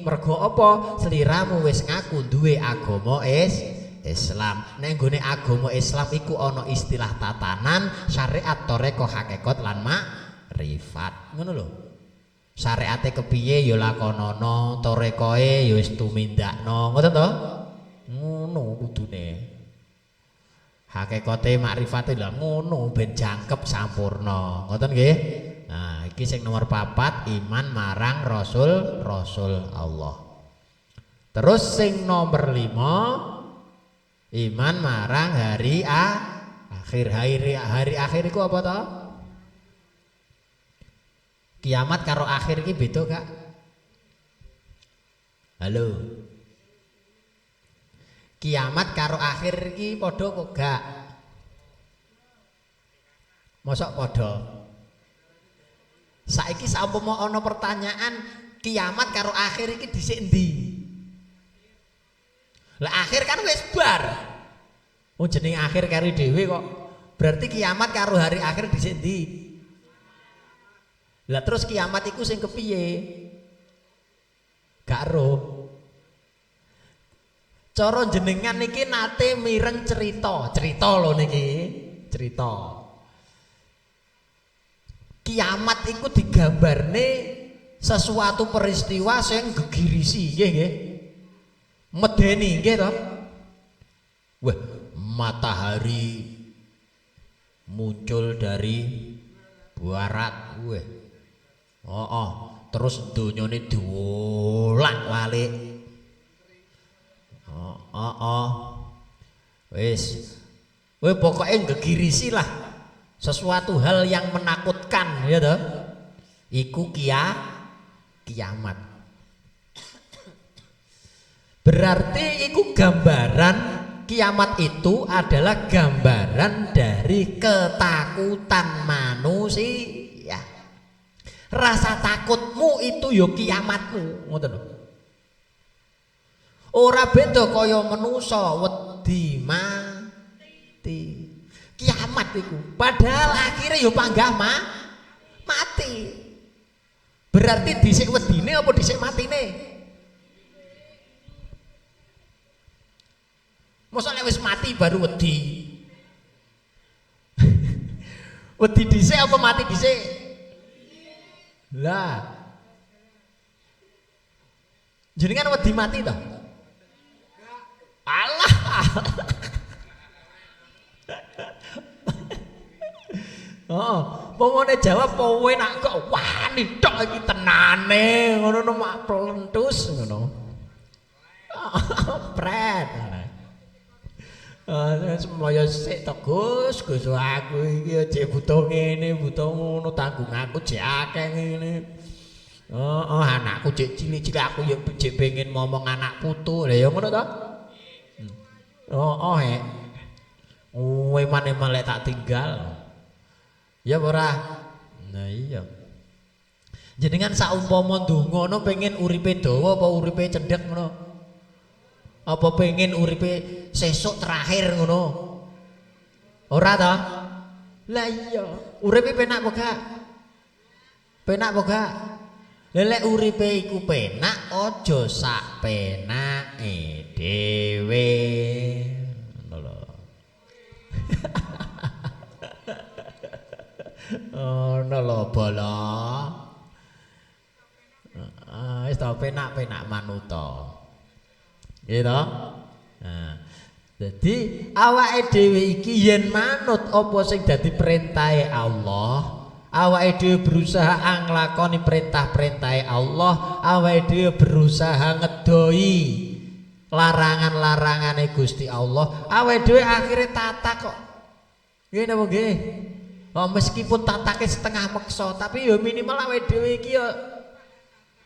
Mergo apa? Sliramu wis ngaku duwe agama Islam. Nek nggone agama Islam iku ana istilah tatanan, syariat, toreko, hakikat lan makrifat. Ngono lho. Syariate kepiye ya lakonono, torekoe ya wis tumindakno. Ngoten to? Ngono kudune. Hakikate makrifate lha ngono ben jangkep sampurna. Ngoten nggih? Nah, iki sing nomor 4, iman marang Rasul Allah. Terus sing nomor 5, iman marang hari akhir. Hari akhir iku apa toh? Kiamat karo akhir iki beda gak? Halo. Kiamat karo akhir iki padha kok gak? Mosok padha? Saiki saumpama ana pertanyaan kiamat karo akhir iki dhisik endi? Lah akhir kan wis bar. Oh jeneng akhir karo dhewe kok. Berarti kiamat karo hari akhir dhisik endi? Lah terus kiamat iku sing kepiye? Gak roh. Cara jenengan niki nate mireng cerita lho niki, cerita. Kiamat iku digambarne sesuatu peristiwa sing gegirisi, nggih. Medeni nggih to. Wah, matahari muncul dari barat, wah. Terus donyane diolak-walik. Wis. Pokoke gegirisi lah. Sesuatu hal yang menakutkan ya toh. Iku kiamat. Berarti iku gambaran kiamat itu adalah gambaran dari ketakutan manusia. Rasa takutmu itu yo kiamatmu, ngoten lho. Ora beda kaya manusa wedi mati. Kiamat iku. Padahal akhirnya yo panggah mati. Berarti dhisik wedine apa dhisik matine? Mosok nek wis mati baru wedi. Wedi dhisik apa mati dhisik? Lah. Jenengan wedi mati toh? Alah. Pokoknya jawab kowe nak kok wani tok iki tenane ngono mak plentus ngono. Pret. Semoyo sik to Gus aku iki jek butuh ngene, butuh ngono, tanggung aku jek akeh ngene. Anakku jek cilik-cilik aku ya jek pengen ngomong anak putu. Lah ya ngono to? Eman-eman lek tak tinggal. Ya ora. Nah iya. Jenengan saumpama ndonga ngono pengen uripe dawa apa uripe cendhek ngono? Apa pengen uripe sesuk terakhir ngono? Ora ta? Lah iya, uripe penak apa gak? Penak apa gak? Lek uripe iku penak aja sak penake dhewe. Ngono lho. Ono lho bala. Wis ta penak-penak manuta. Nggih to? Nah, dadi awake dhewe iki yen manut apa sing dadi perintahe Allah, awake dhewe berusaha nglakoni perintah-perintahe Allah, awake dhewe berusaha ngedoi larangan-larangane Gusti Allah, awake dhewe akhire tatak kok. Nggih napa nggih? Meskipun tatake setengah meksa, tapi ya minimal awake dhewe iki ya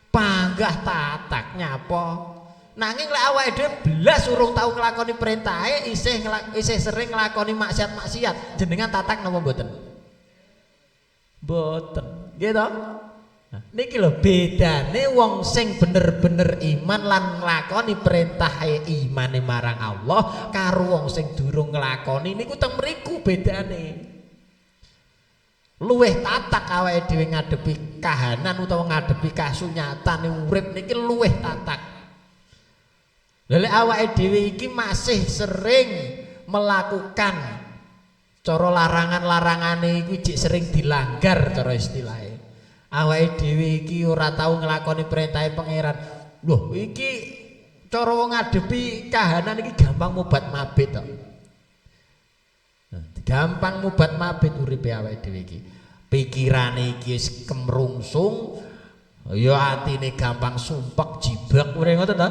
panggah tatak nyapa. Nanging lek awake dhewe blas urung tau nglakoni perintahe, isih sering nglakoni maksiat-maksiat, jenengan tatak napa mboten? Mboten. Nggih to? Nah, niki lho bedane wong sing bener-bener iman lan nglakoni perintahe imane marang Allah karo wong sing durung nglakoni niku teng mriku bedane. luwih tatak awake dhewe ngadepi kahanan utawa ngadepi kasunyatan urip niki luwih tatak. Lha awake dhewe iki masih sering melakukan cara larangan-larangane iku jek sering dilanggar cara istilahe. Awake dhewe iki ora tau nglakoni perintahe pangeran. Loh iki cara wong ngadepi kahanan iki gampang mubat mabit to. Gampang mubat mabit uripe awake dhewe iki. Pikirane iki wis kemrungsung, ya atine gampang sumpek jibak ora ngoten ta?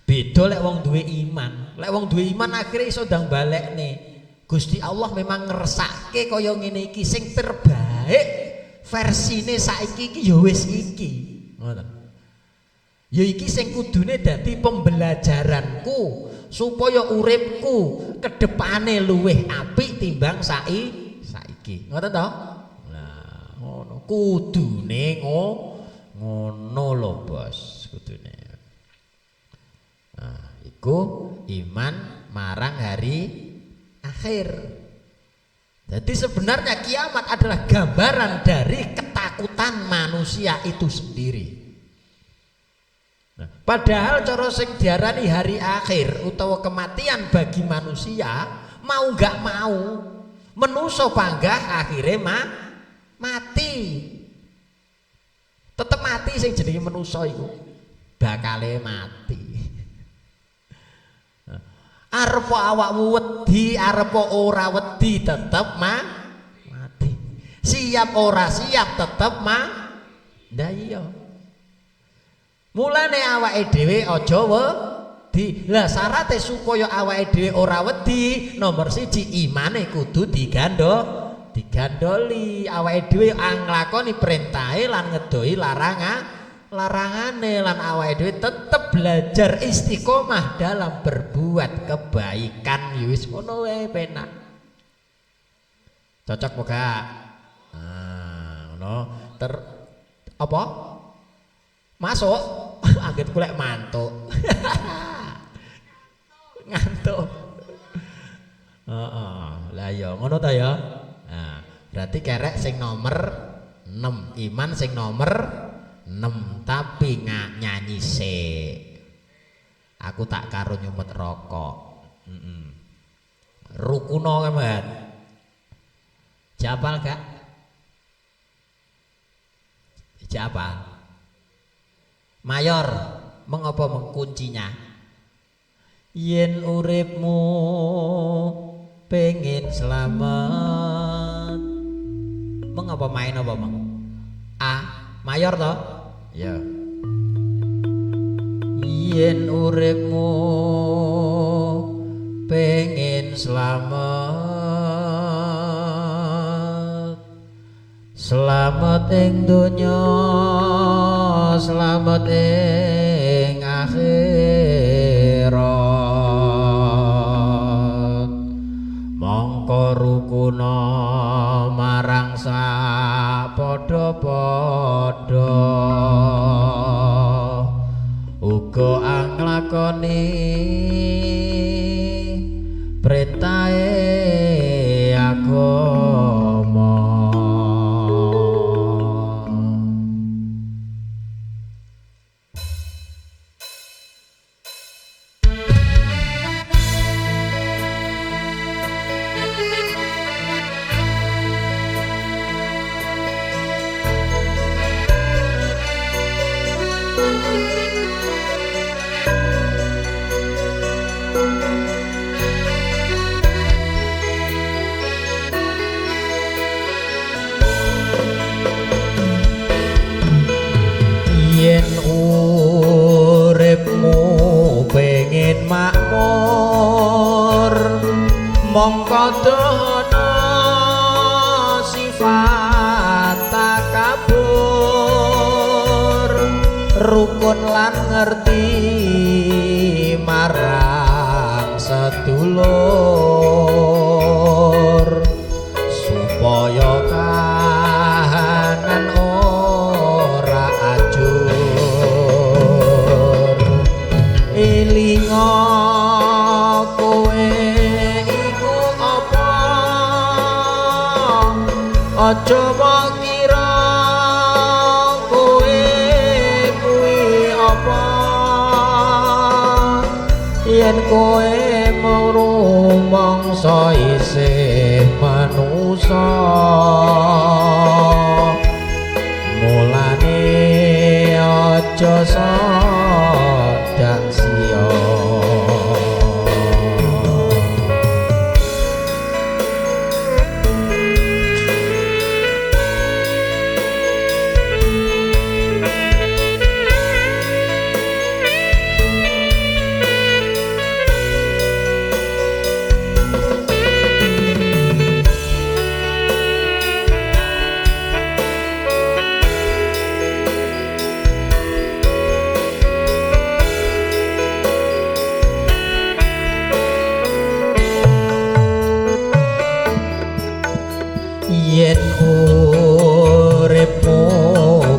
Beda lek wong duwe iman. Lek wong duwe iman akhire iso ndang balekne. Gusti Allah memang ngersake kaya ngene iki sing terbaik versine saiki iki ya wis iki. Ngoten. Ya iki sing kudune dadi pembelajaranku supaya uripku kedepane luwih apik timbang saiki. Ngoten to? Nah, ngono. Kudune ngono lho, Bos, kudune. Nah, iku iman marang hari akhir. Jadi sebenarnya kiamat adalah gambaran dari ketakutan manusia itu sendiri. Nah, padahal cara sing diarani hari akhir utawa kematian bagi manusia mau gak mau menuso panggah akhirnya mati. Tetep mati sing jenenge menuso iku bakale mati. Arep awakmu wedi, arep ora wedi tetep mati. Siap ora siap tetep ndak iya. Mulane awake dhewe aja wedi. Lah syaraté supaya awake dhewe ora wedi, nomor 1 imane kudu digandoli. Awake dhewe nglakoni perintahe lan ngedohi larangane lan awake dhewe tetep belajar istiqomah dalam berbuat kebaikan. Ya wis ngono wae penak. Cocok moga. Nah, ngono. Apa? Masuk. Anggit kulek mantuk. Ngantuk. Heeh. Lah ya ngono ta ya. Nah, berarti kerek sing nomor 6, iman sing nomor 6, tapi nyanyi sik. Aku tak karo nyumet rokok. Rukuno kan. Japal gak? Japal. Mayor, mengapa mengkuncinya? Yen uripmu pengen selamat. Mengapa main apa meng? A, mayor toh? Ya. Yen uripmu pengen selamat, selamat ing donya, selamat ing akhirat. Mongko rukuna marang sak padha-padha, uga anglakoni perintahe agama. Yen uripmu pengen makmur, mongko dono sifat takabur, rukun lan ngerti marang sedulur, supaya kahanan ora ajur. Elinga kowe iku apa aja mok kira kowe kuwi apa yen kowe mangsa isih manusa mulane aja sadak sia yen uripmu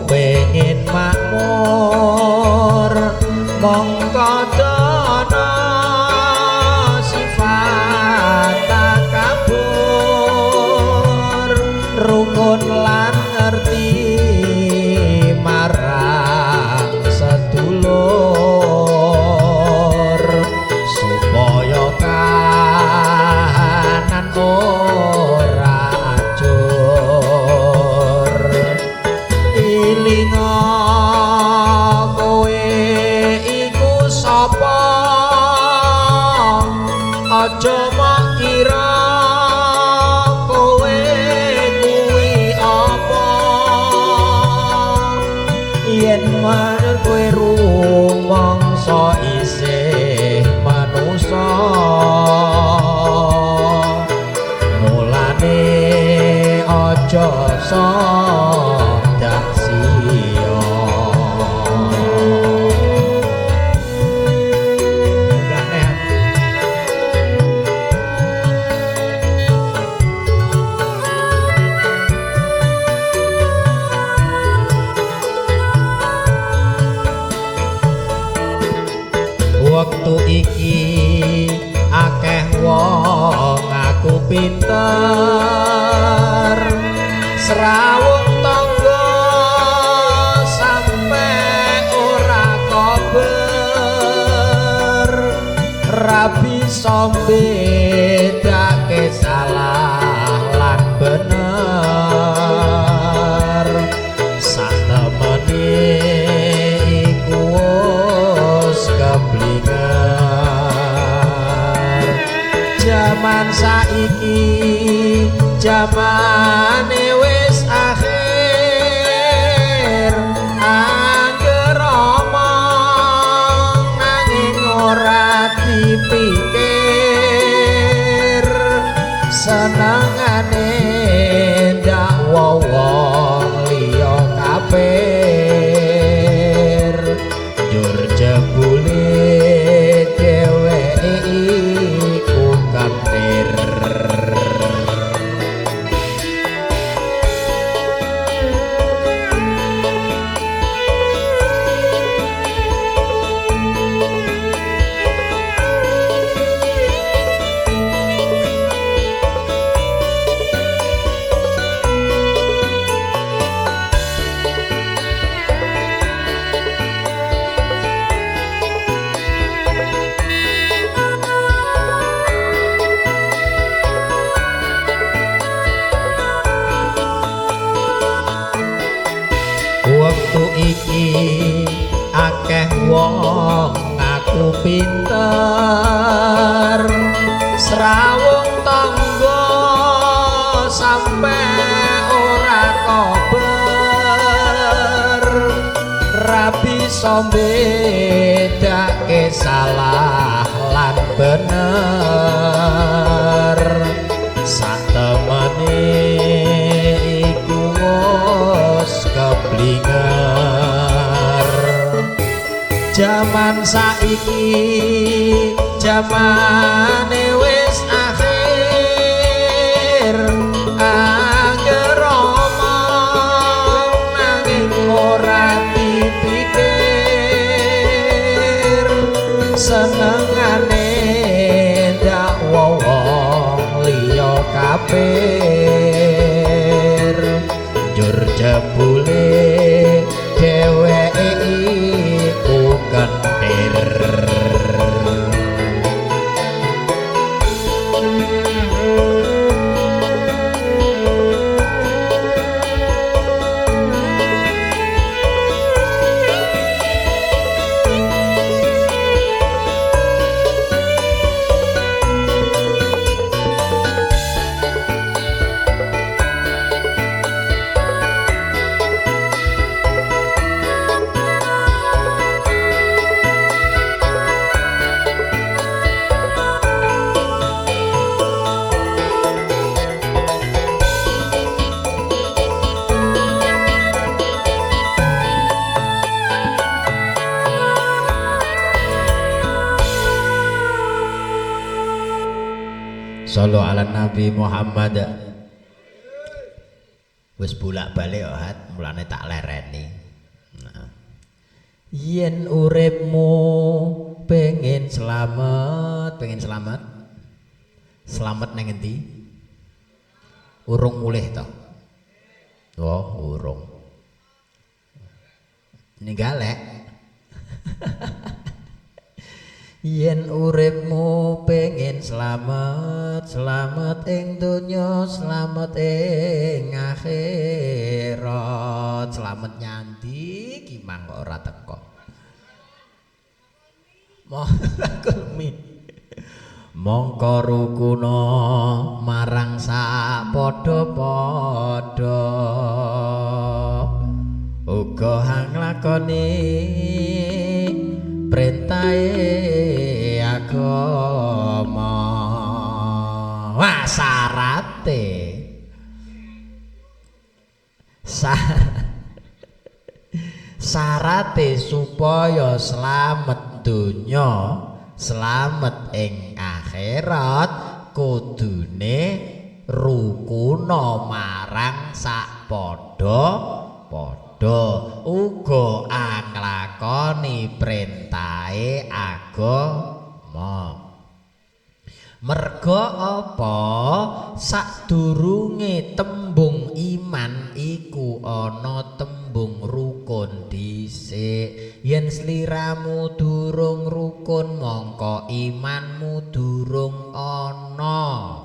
pengen makmur mongko dono sifat takabur rukun lan ngerti marang sedulur supaya kahanan aja mok kira kowe kuwi apa yen manut kowe rumangsa isih manusa mulane aja sadak sia waktu iki akeh wong ngaku pinter serawung tangga sampe ora kober rabi sombedake salah lan bener satemene iku zaman saiki zamane wis akhir angger omong nanging ora dipikir senengane ndak wong liya kafir jur jebule dheweke iku kafir waktu iki akeh wong ngaku pinter serawung tangga sampe ora kober rabi sombedake salah lan bener satemene iku wis keblinger zaman saiki zamane wis akhir angger omong nanging ora dipikir senengane ndak wong liya kafir lentir. Sallu ala Nabi Muhammad. Wis bolak-balik hat mulane tak lereni. Nah. Yen uripmu pengen selamat, selamat nang endi? Urung mulih to. Oh, urung. Ninggalek. Yen uripmu pengen selamat, selamat ing donya, selamat ing akhirat. Selamat nyandi gimang kok ora teko. Mongko rukuna marang sak padha-padha. Uga nglakoni perintahe agama. Wah syarate supaya selamat donya, selamat ing akhirat kudune rukuna marang sak padha-padha. Uga anglakoni perintahe agama. Merga apa? Sadurunge tembung iman iku ana tembung rukun dhisik. Yen sliramu durung rukun mongko imanmu durung ana.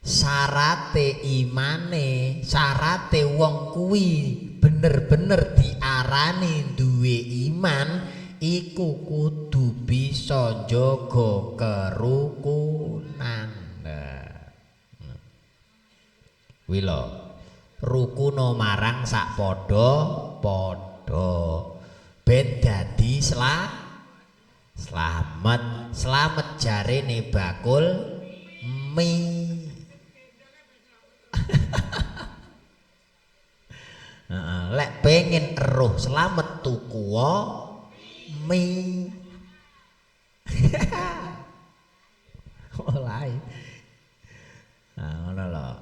Syarate imane, syarate wong kuwi bener-bener diarani duwe iman iku kudu bisa njaga kerukunan. Kuwi lho, rukuna marang sak padha-padha ben dadi slamet. Slamet jarene bakul mie. Lek pengen eruh selamat tuku mie. Mulai. Nah, ngono lho.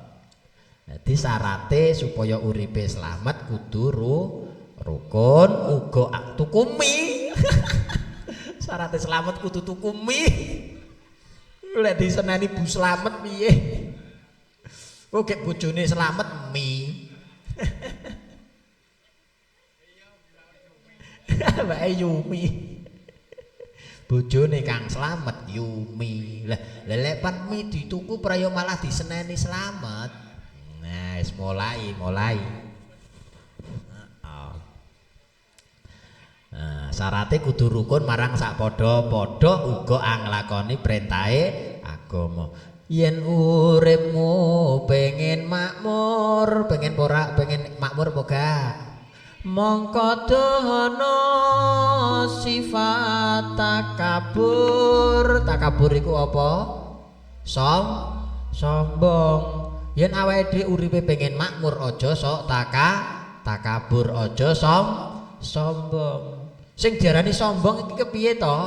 Dadi syarate supaya uripe selamat kudu rukun uga tuku mie. Syarate selamat kudu tuku mie. Lek diseneni Bu Slamet piye? Oke bojone selamat mie. Mbak Yumi. Bojone Kang Slamet Yumi. Lah lek pan mie dituku prayo malah diseneni selamat. Nah, wis mulai. Syarate kudu rukun marang sak padha-padha uga anglakoni perintahe agama. Yen uripmu pengen makmur, pengen makmur apa gak? Mongko dono sifat takabur. Takabur iku apa? Sombong. Yen awake dhewe uripe pengen makmur aja sok takabur, aja sombong. Sing diarani sombong iki kepiye to?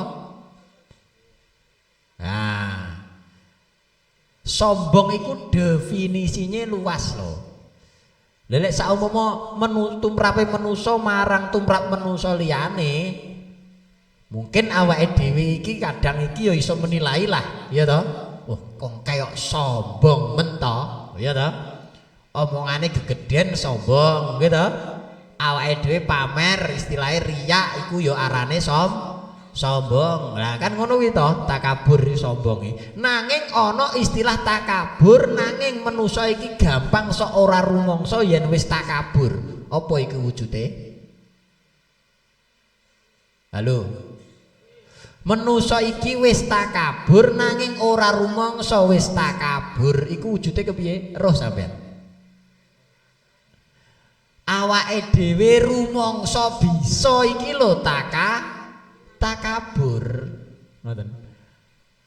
Nah, sombong iku definisinya luas loh. Lelek saumpama tumrape manusa marang tumrap manusa liyane, mungkin awake dhewe iki kadang iki ya iso menilai lah, ya toh. Oh, kok kayak sombong men to, ya toh. Omongane gegeden sombong, gitu. awake dhewe pamer istilahnya riya iku ya arane sombong. Lah kan ngono kuwi to, takabur sombonge. Nanging ana istilah takabur nanging manusa iki gampang sok ora rumangsa yen wis takabur. Apa iku wujude? Halo. Manusa iki wis takabur nanging ora rumangsa wis takabur. Iku wujude kepiye? Roh sampean. Awake dhewe rumangsa bisa iki lho takabur. Ngoten.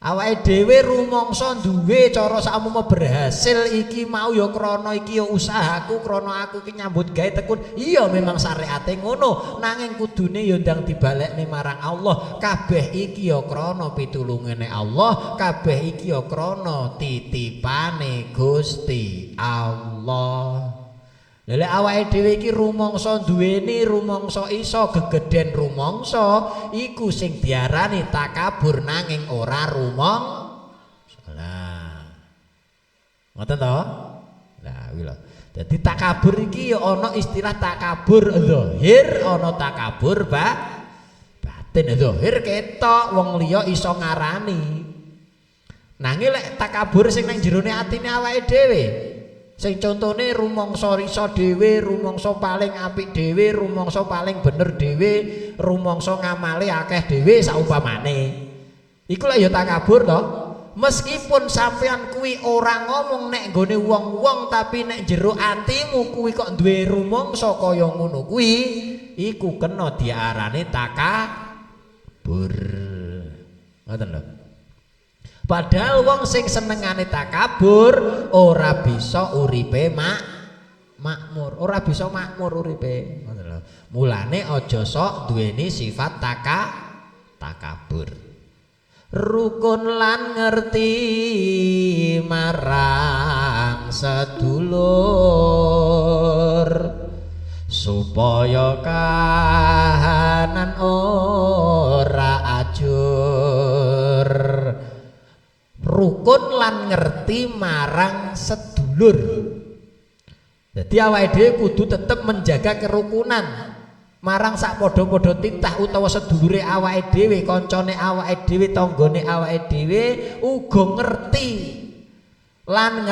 Awake dhewe rumangsa duwe cara sakmono berhasil iki mau ya krana iki ya usahaku krana aku iki nyambut gawe tekun. Iya memang syariate ngono, nanging kudune ya ndang dibalekne marang Allah. Kabeh iki ya krana pitulungane Allah, kabeh iki ya krana titipane Gusti Allah. Lha awake dhewe iki rumangsa duweni rumangsa iso gegeden rumangsa iku sing diarani takabur nanging ora rumangsa. Lah. Ngoten to? Lah kuwi lho. Dadi takabur iki ya ana istilah takabur zahir, ana takabur batin. Zahir ketok wong liya iso ngarani. Nanging lek takabur sing nang jerone atine awake dhewe sing contone rumangsa risa dhewe, rumangsa paling apik dhewe, rumangsa paling bener dhewe, rumangsa ngamale akeh dhewe saumpamane. Iku lek ya takabur to. Meskipun sampean kuwi ora ngomong nek nggone wong-wong tapi nek jero atimu kuwi kok duwe rumangsa kaya ngono kuwi, iku kena diarani takabur. Ngoten lho. Padahal wong sing senengane takabur ora bisa uripe makmur, ora bisa makmur uripe. Mulane aja sok duweni sifat takabur. Rukun lan ngerti marang sedulur supaya kahanan ora ajur. Rukun lan ngerti marang sedulur. Jadi awake dhewe kudu tetep menjaga kerukunan marang sak padha-padha titah utawa sedulure awake dhewe, kancane awake dhewe, tanggane awake dhewe uga ngerti lan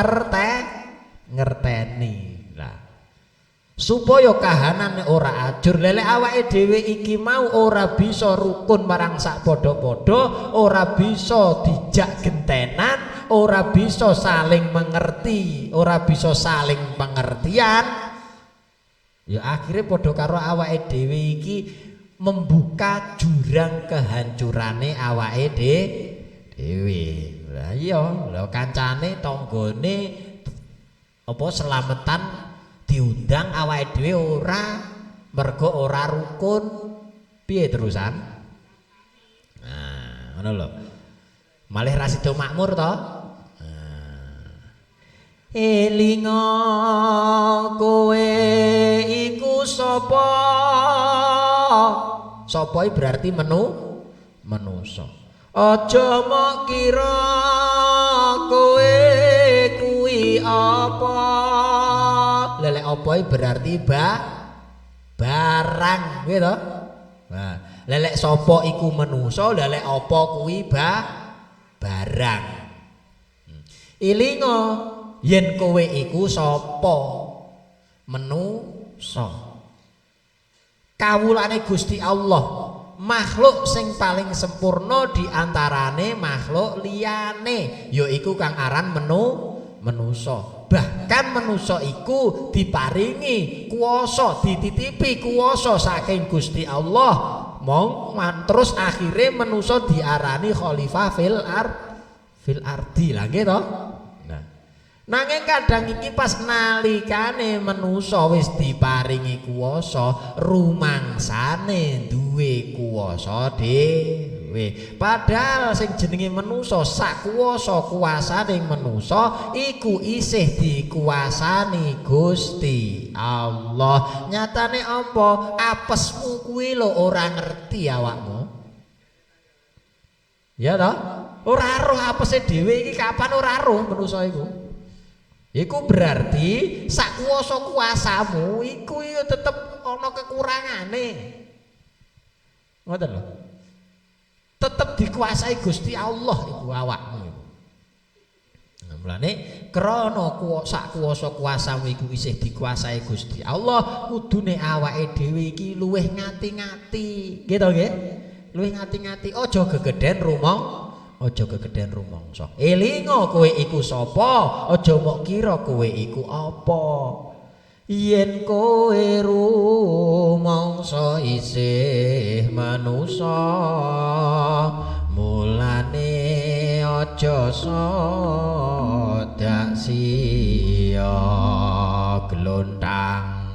ngerteni. Lah supaya kahanane ora ajur. Lele awake dhewe iki mau ora bisa rukun marang sak padha-padha, ora bisa dijak gentenan, ora bisa saling mengerti, ora bisa saling pengertian. Ya akhirnya padha karo awake dhewe iki membuka jurang kehancurane awake dhewe. Lah iya, lha kancane tanggane apa selametan diundang awake dhewe ora mergo ora rukun. Piye terusan? Nah, ngono lho. Malih ra sida makmur to? Elinga kowe iku sapa? Sapa berarti manusa. Aja mok kira kowe kuwi apa? Lele apa berarti barang kuwi to. Nah, lelek sapa iku manusa, lelek apa kuwi barang. Ilinga yen kowe iku sapa? Manusa. Kawulane Gusti Allah, makhluk sing paling sempurna diantarane makhluk liyane, yaiku kang aran manusa. Bahkan manusa iku diparingi kuwasa, dititipi kuwasa saking Gusti Allah. Terus akhirnya manusa diarani khalifah fil ardi lah gitu. Nanging kadang iki pas nalikane manusa wis diparingi kuwasa, rumangsane duwe kuwasa dhewe. Padahal sing jenenge manusa sak kuwasa-kuwasane manusa iku isih dikuasani Gusti Allah. Nyatane apa? Apesmu kuwi lho ora ngerti awakmu. Ya toh? Ora roh apese dhewe iki kapan ora roh manusa iku. Iku berarti sak kuwasa-kuwasamu iku ya tetep ana kekurangane. Ngoten lho. Tetep dikuasai Gusti Allah iku awakmu. Nah, mulane krana sak kuwasa-kuwasamu iku isih dikuasai Gusti Allah, kudune awake dhewe iki luwih ngati-ngati. Gitu nggih? Luwih ngati-ngati, aja gegeden aja kegeden rumangsa. Elinga kowe iku sapa? Aja mok kira kowe iku apa. Yen kowe rumangsa isih manusa, mulane aja sodak sia glontang.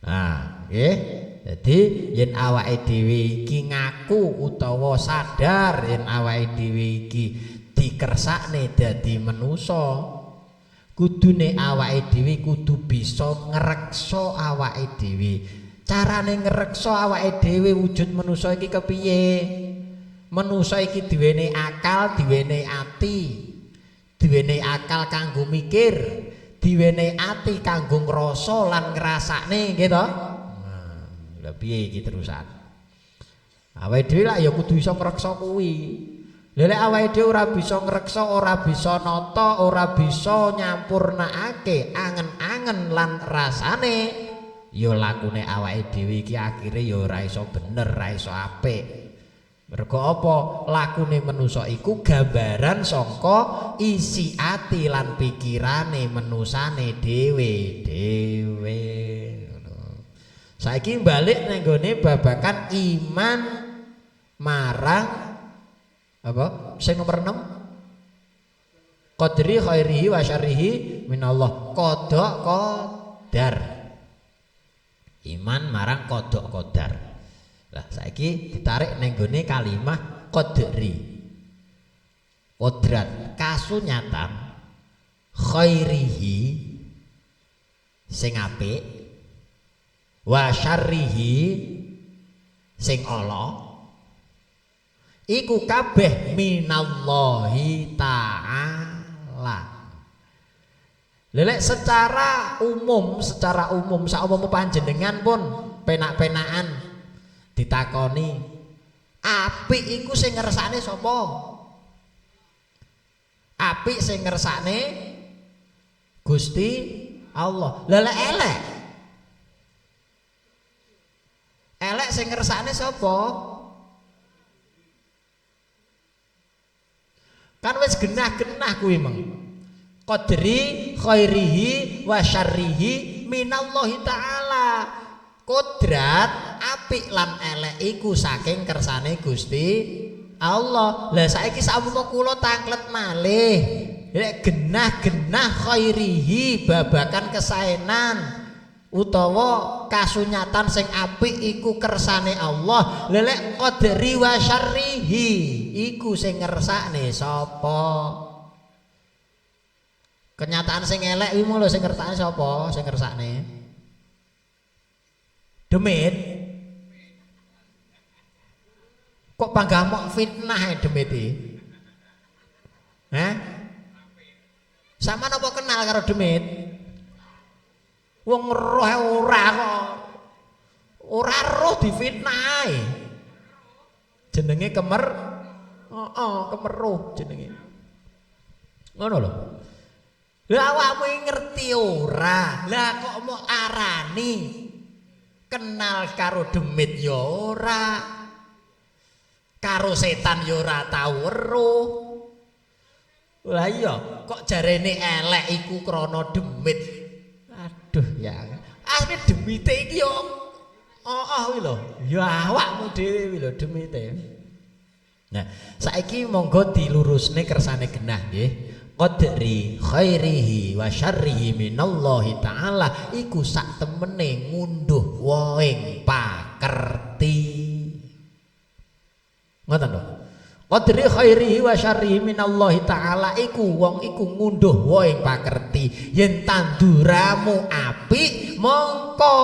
Nah, nggih. Jadi yen awake dhewe iki ngaku utawa sadar yen awake dhewe iki dikersakne dadi manusa, kudune awake dhewe kudu bisa ngreksa awake dhewe. Carane ngreksa awake dhewe wujud manusa iki kepiye? Manusa iki duwene akal, duwene ati. Duwene akal kanggo mikir, duwene ati kanggo ngrasa lan ngrasakne, nggih to? Lah piye iki terusan? Awake dhewe lak ya kudu iso ngreksa kuwi. Lha lek awake dhewe ora bisa ngreksa, ora bisa nata, ora bisa nyampurnakake angen-angen lan rasane, ya lakune awake dhewe iki akhire ya ora iso bener, ora iso apik. Mergo apa? Lakune manusa iku gambaran saka isi ati lan pikirane manusane dhewe-dhewe. Saiki balik nang gone babakan iman marang apa? Sing nomor 6. Qadri khairihi wa syarrihi minallah. Qada qadar. Iman marang qada qadar. Lah saiki ditarik nang gone kalimah qadri. Kodrat kasunyatan khairihi sing apik wa syarrihi sing ala iku kabeh minallahi ta'ala. Lelek secara umum sak umum panjenengan pun penak-penakan ditakoni apik iku sing ngersakne sapa? Apik sing ngersakne Gusti Allah. Lelek elek elek sing ngersakne sapa? Kan wis genah-genah kuwi meng. Qadri khairihi wa syarrihi minallahi ta'ala. Kodrat apik lan elek iku saking kersane Gusti Allah. Lah saiki sampun kula tanglet malih. Lek genah-genah khairihi babakan kesaenan utawa kasunyatan sing apik iku kersane Allah. Lelek qadri wa syarrihi iku sing ngersakne sapa? Kenyataan sing elek kuwi lho sing ngersakne sapa? Sing ngersakne demit. Kok panggah mok fitnah demit iki? Sama napa kenal karo demit? Wong roh ora kok. Ora roh difitnah. Jenenge kemeruh jenenge. Ngono lho. Lah awakmu ngerti ora? Lah kok mau arani kenal karo demit ya ora. Karo setan ya ora tau weruh. Lah iya, kok jarene elek iku krana demit. Aduh ya. Asline demite iki yo kuwi lho. Ya awakmu dhewe kuwi lho demite. Nah, saiki monggo dilurusne kersane genah nggih. Qadri khairihi wa syarrihi minallahi ta'ala iku sak temene ngunduh woing pakerti. Ngoten lho. Qadri khairihi wa syarrihi minallahi ta'ala iku wong iku ngunduh woing pakerti. Yen tanduramu apik mongko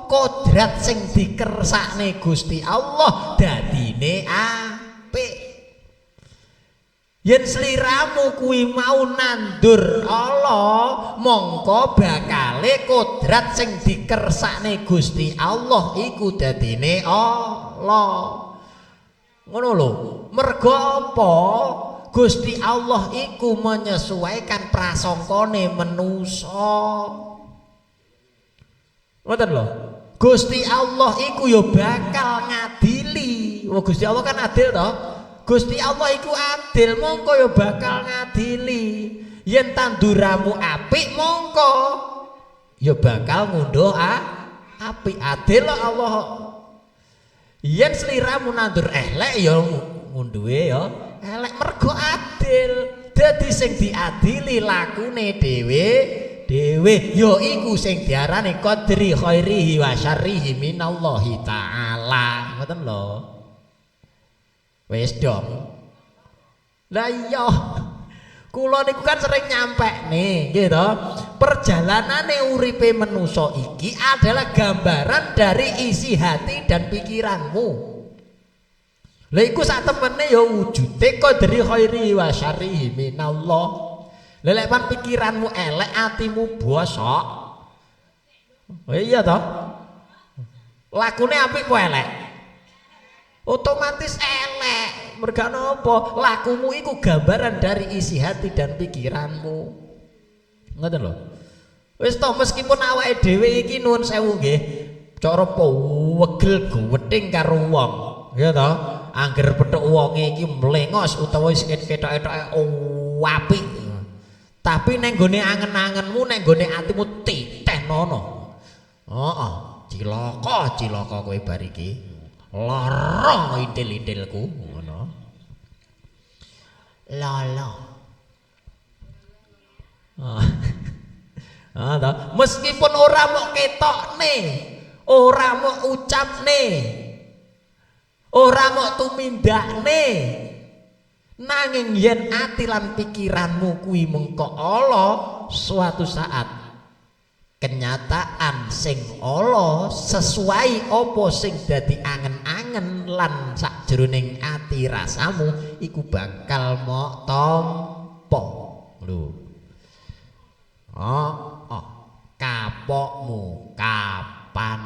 kodrat sing dikersakne Gusti Allah dadine apik. Yen sliramu kuwi mau nandur Allah, mongko bakale kodrat sing dikersakne Gusti Allah iku dadine Allah. Ngono lho. Mergo apa? Gusti Allah iku menyesuaikan prasangkane manusa. Ngoten lho. Gusti Allah iku ya bakal ngadili. Wah, Gusti Allah kan adil toh? Gusti Allah iku adil, mongko ya bakal ngadili. Yen tanduramu apik mongko ya bakal ngunduh apik. Adil Allah. Yen sliramu nandur elek ya ngunduhe ya elek, mergo adil. Dadi sing diadili lakune dhewe ya iku sing diarani qadri khairihi wa syarrihi minallahi ta'ala. Ngoten lho. Wis dong. Lah iya. Kula niku kan sering nyampekne, nggih to. Perjalanane uripe manusa iki adalah gambaran dari isi hati dan pikiranmu. Lah iku sak temene ya wujude qadri khairi wa syarrihi minallah. Lah lek pan pikiranmu elek, atimu bosok. Oh iya to. Lakune apik apa elek? Otomatis elek. Mergane apa? Lakumu iku gambaran dari isi hati dan pikiranmu. Ngoten lho. Wis to, meskipun awake dhewe iki nuwun sewu nggih, cara wegel gwething karo wong, ya to. Angger pethuk wonge iki mlengos utawa wis ketok-ketoke apik. Tapi ning gone angen-angenmu, ning gone atimu titehnono. Heeh, cilaka kowe bar iki. Lara intil-intilku ngono. Lala. Meskipun ora mau ketokne, ora mau ucapne, ora mau tumindakne, nanging yen ati lan pikiranmu kuwi mengko Allah, suatu saat kenyataan sing Allah sesuai apa sing dadi angen-angen lan sakjroning ati rasamu iku bakal mok tampa lho. Kapokmu kapan?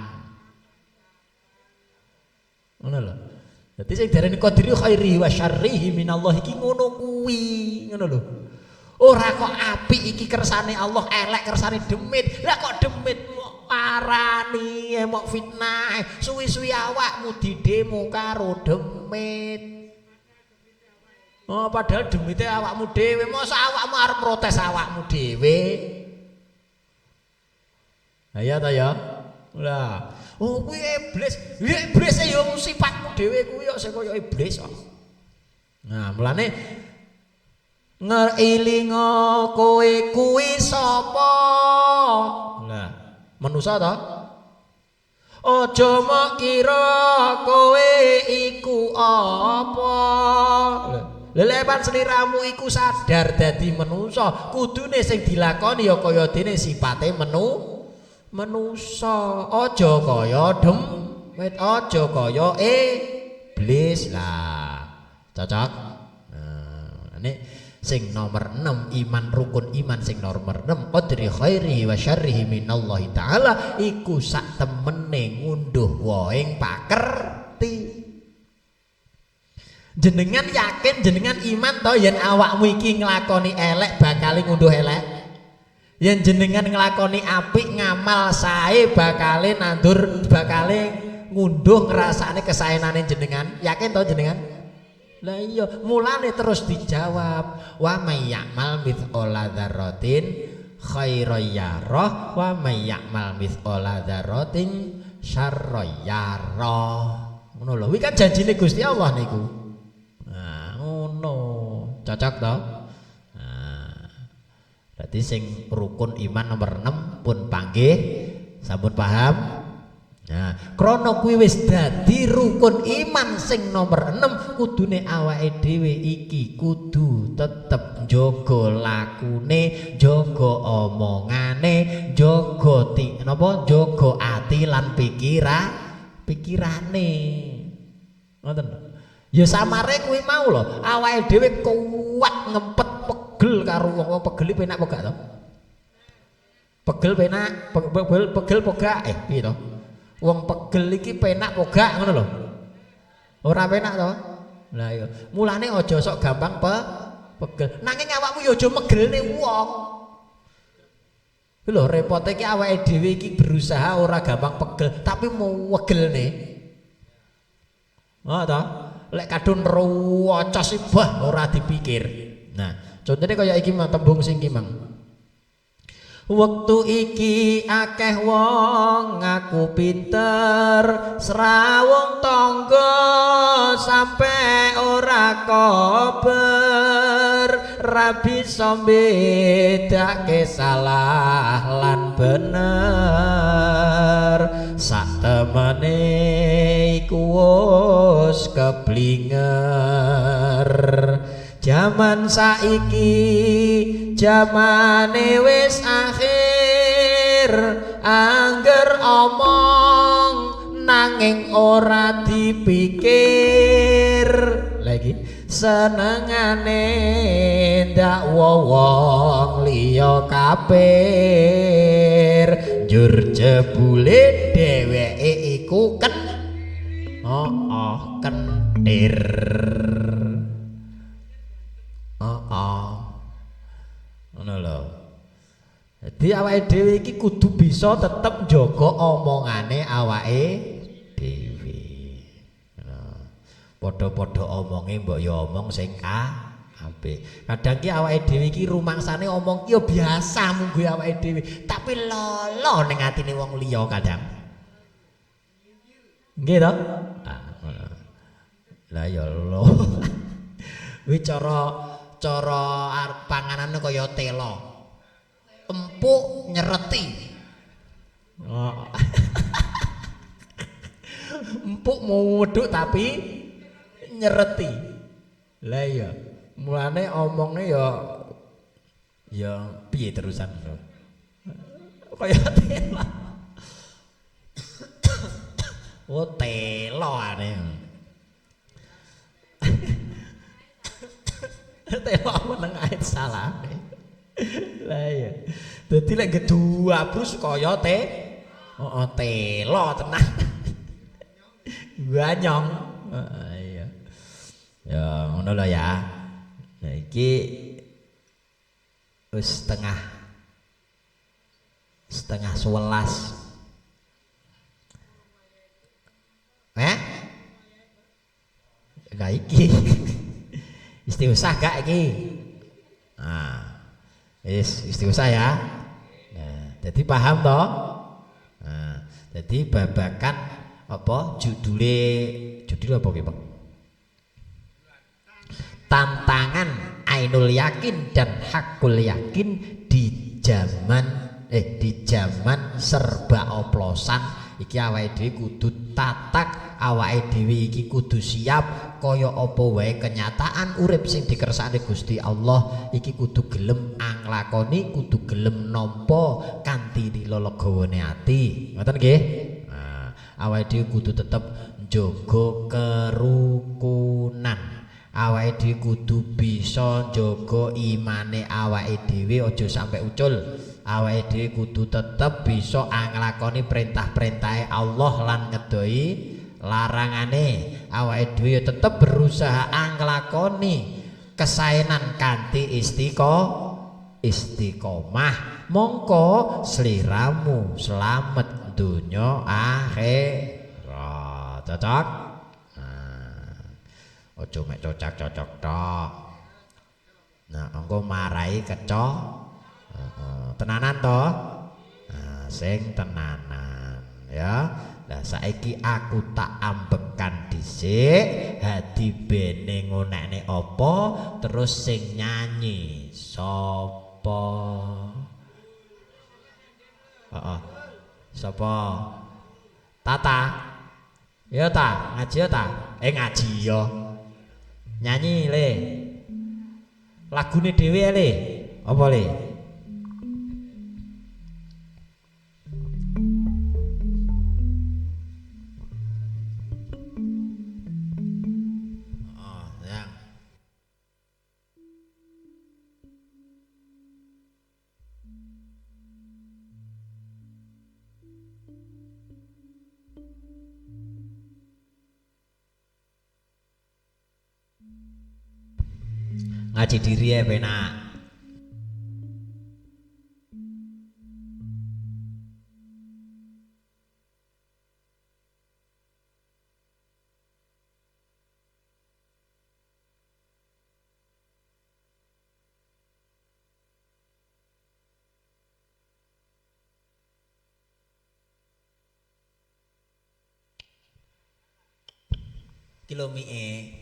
Ngono lho. Dadi sing darani qadri khairi wa syarrihi minallah iki ngono kuwi, ngono lho. Ora kok apik iki kersane Allah, elek kersane demit. Lah kok demit mok parani, mok fitnah. Suwi-suwi awakmu didemo karo demit. Oh, padahal demite awakmu dhewe. Mosok awakmu arep protes awakmu dhewe. Ya ta ya. Lah, oh kuwi iblis. Iblis ya sifatmu dhewe kuwi kok sing kaya iblis kok. Nah, mulane ngeilingo kowe kuwi sapa? Lah, manusa ta? Aja mok kira kowe iku apa. Lelepan sliramu iku sadar dadi manusa, kudune sing dilakoni ya kaya dene sipate manusa. Aja kaya demit, aja kaya iblis lah. Cocok? Nah, ini sing nomor 6 iman, rukun iman sing nomor 6 qadri khairihi wa syarrihi minallahi ta'ala iku sak temene ngunduh waing pakerti. Jenengan yakin, jenengan iman to yen awakmu iki nglakoni elek bakal ngunduh elek. Yen jenengan nglakoni apik ngamal sae bakal nandur, bakal ngunduh ngrasakne kesaenane jenengan. Yakin to jenengan? Lah iya, mulane terus dijawab wa may ya'mal mithqala dzarratin khairan yarah wa may ya'mal mithqala dzarratin syarran yarah. Ngono lho, kuwi kan janjine Gusti Allah niku. Nah, ngono. Cocok to? Nah. Berarti sing rukun iman nomor 6 pun panggih, sampun paham? Nah, krono kuwi wis dadi rukun iman sing nomor 6, kudune awake dhewe iki kudu tetep njaga lakune, njaga omongane, njaga ati lan pikirane. Ngoten. Ya samare kuwi mau lho, awake dhewe kuat ngempet pegel karo wong pegel penak apa gak to? Pegel penak, pegel pogak piye to? Wong pegel iki penak pogak ngono lho. Ora penak to? Lah iya, mulane aja sok gampang pegel. Nanging awakmu ya aja megelne wong. Lho repote iki awake dhewe iki berusaha ora gampang pegel, tapi mau wegelne. Oh toh, lek kadung ruwocos bah ora dipikir. Nah, contohnya kaya iki mah tembung sing iki mang. Wektu iki akeh wong ngaku pinter, srawung tangga sampe ora kober, ra bisa mbedake salah lan bener. Sak temene iku wis keblinger. Jaman saiki jamane wis akhir, angger omong nanging ora dipikir. Lagi senengane ndak wong liya kapir, njur jebule dheweke iku kentir. Ngono lho. Dadi awake dhewe iki kudu bisa tetep njaga omongane awake dhewe. Padha-padha omonge mbok ya omong sing apik. Kadang ki awake dhewe iki rumangsane omong ki ya biasa munggo awake dhewe, tapi lolo ning atine wong liya kadang. Nggih to? Lah ya lho. Kuwi cara panganane kaya telo. Empuk nyereti. Empuk mau wedhuk tapi nyereti. Lah iya, mulane omonge ya piye terusan. Kaya telo. Oh telo aneh. Telo meneng ait salah. Lah iya. Dadi lek gedu abrus kaya telo tenan. Ganyong. Iya. Ya ngono lho ya. Nah iki wis setengah 11. Lah iki istighosah gak iki? Nah, istighosah ya. Nah, jadi paham toh? Nah, jadi babakan apa judule apa ki, Pak? Tantangan ainul yakin dan hakul yakin di zaman serba oplosan. Iki awake dhewe kudu tatak, awake dhewe iki kudu siap kaya apa wae kenyataan urip sing dikersakne Gusti Allah iki kudu gelem anglakoni, kudu gelem nampa kanthi lelegawane ati. Ngoten nggih? Nah, awake dhewe kudu tetep njaga kerukunan. Awake dhewe kudu bisa njaga imane awake dhewe aja sampai ucul. Awake dhewe kudu tetep bisa anglakoni perintah-perintahe Allah lan ngedoi larangane. Awake dhewe tetep berusaha anglakoni kesaenan kanthi istiqomah. Mongko sliramu slamet donya akhirat. Cocok? Nah, ojo mek cocok-cocok tok. Nah, engko marai kecok. Tenanan toh, nah, sing tenanan ya. Lah saiki aku tak ambekan dhisik, hadi bene ngonekne apa, terus sing nyanyi sapa? Sapa? Tata. Ya ta, ngaji ya ta? Ngaji ya. Nyanyi le. Lagune dhewe le. Apa le? ngaji diri ya penak. Kilomie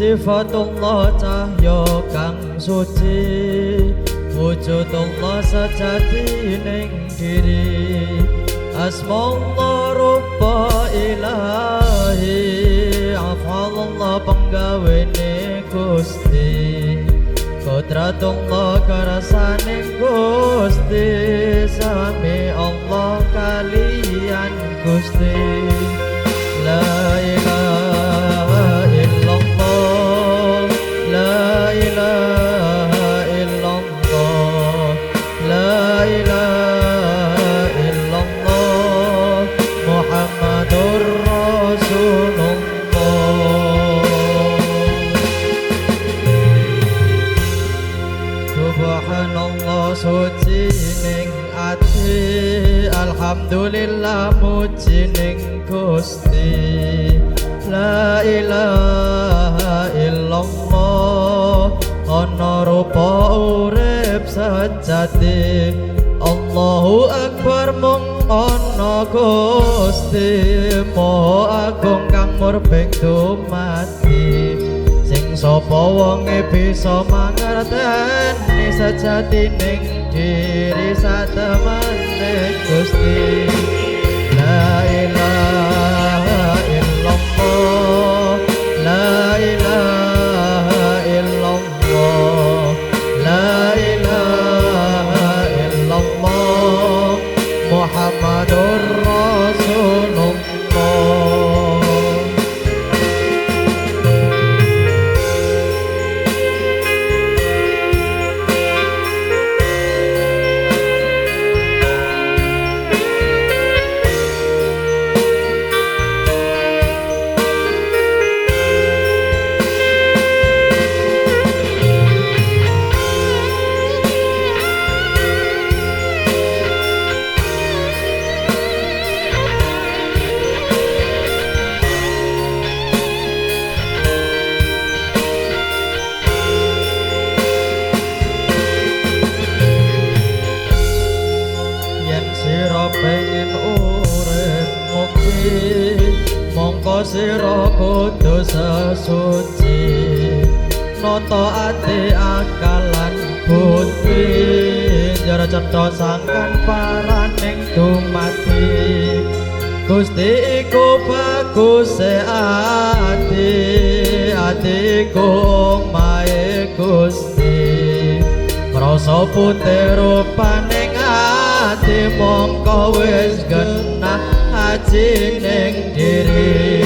Sifatullah cahya kang suci, wujudullah sejati ning diri, asmaullah rupa ilahi, afalullah penggawene Gusti, kodratullah karasaning Gusti, sami Allah kalian Gusti. La ilaha illallah, la ilaha illallah, la ilaha illallah, Muhammadur Rasulullah. Subhanallah suci ning ati, alhamdulillah muji ning Gusti. La ilaha illallah, ana rupa urip sejati, Allahu Akbar mung ana Gusti, Maha Agung kang murbeng dumati, sing sapa wonge bisa mangerteni sejatining diri satemene Gusti. La ilaha illallah, la ilaha illallah, la ilaha illallah, Muhammadur Rasulullah. Sira kudu sesuci, noto ati akalan budi, jara cetha sangkan paraning dumati. Gusti iku bagus ati, atiku omahe Gusti rasa putih rupaning ati mongko wis genah haji ning diri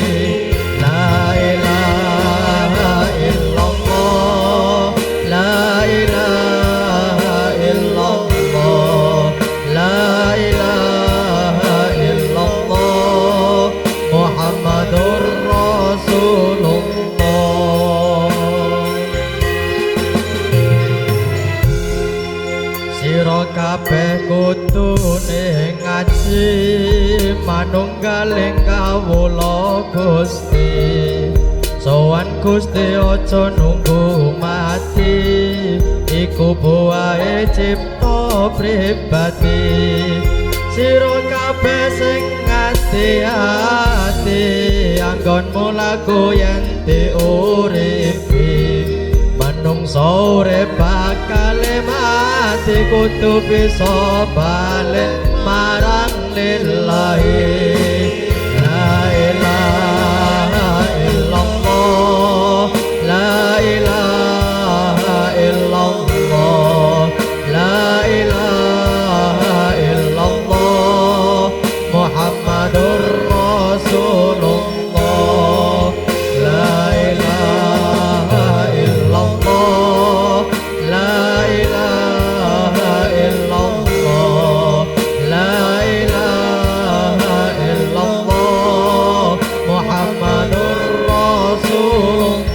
la ilaha illallah la ilaha illallah la ilaha illallah Muhammadur Rasulullah sira kabeh kutune ngaji manunggaling kawula Gusti sowan Gusti aja nunggu mati iku buahe cipta pribadi sira kabeh sing ati-ati anggonmu laku yen diuripi manungsa urip bakal mati kudu bisa balik marang lillahi la ilaha illallah la ilaha illallah la ilaha illallah Muhammadur Rasulullah la ilaha illallah la ilaha illallah la ilaha illallah Muhammadur Rasulullah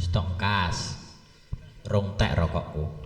stongkas rong tek rokokku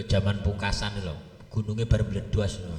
zaman pungkasan lho gunungnya baru meledos lho.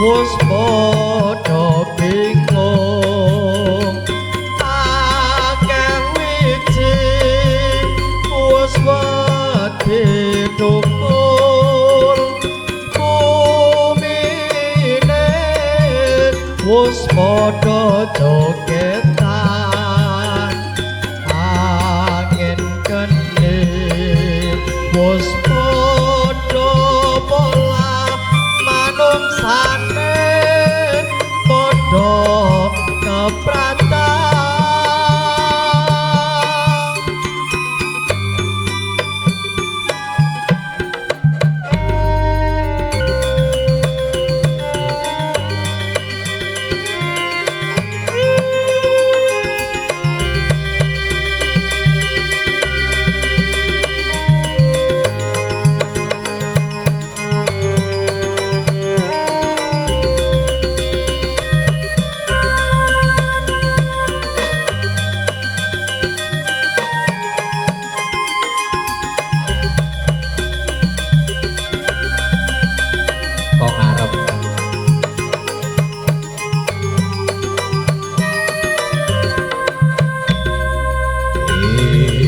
wis padha bingung akeh wiji wis wedi tukul kumine wis padha jogetan angin geni wis padha pola manungsane padha kepratan kok ngarep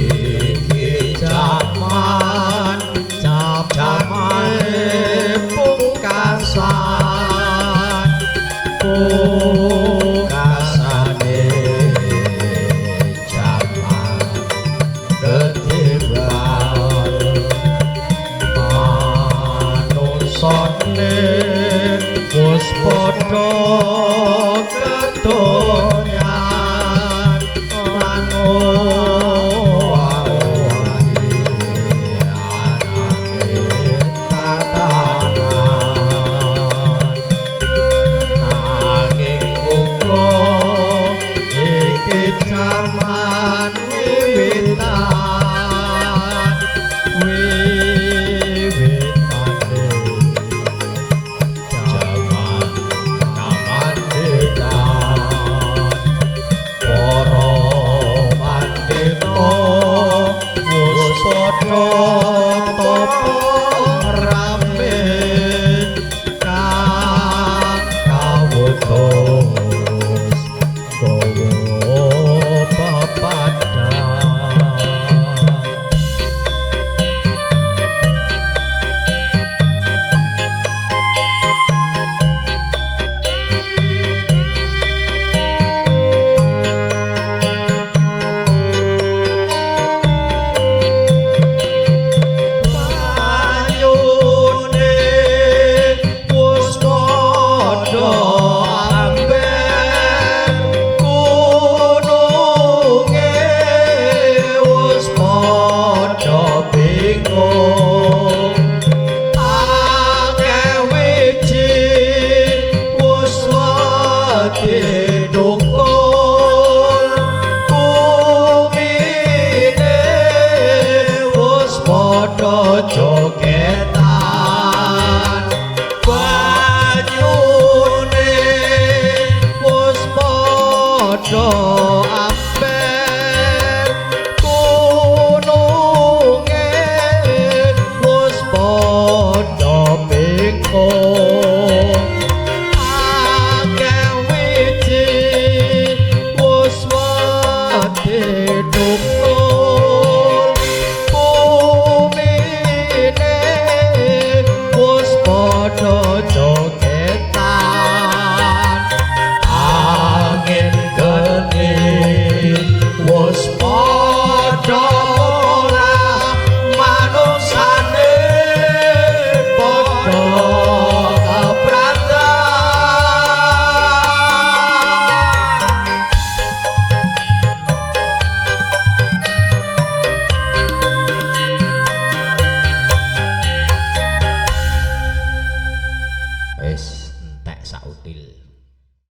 iki jaman pungkasane jaman ketibaan manusane wis padha ketok